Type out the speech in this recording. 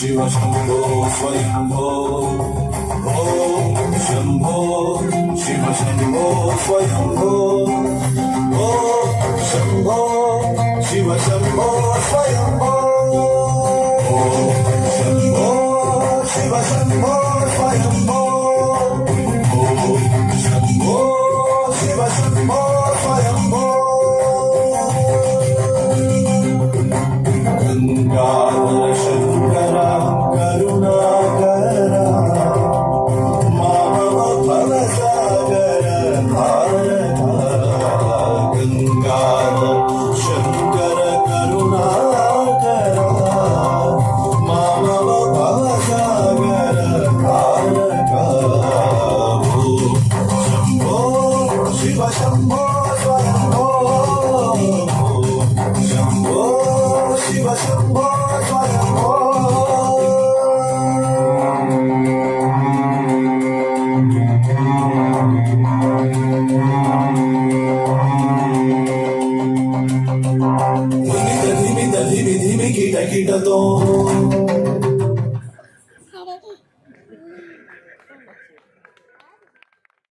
शिव शंभो स्वयंभो ओम शंभो शिव शंभो स्वयंभो ओम शंभो शिव शंभो स्वयंभो ओम शंभो शिव शंभो स्वयंभो ओम शंभो शिव शंभो स्वयंभो गंगाधर शंकरा करुणाकरा मानव भवसागर गंगाधर शंकर करुणाकरा मानव भवसागर शंभो शिव शंभो स्वयंभो शंभो शिव शंभो स्वयंभो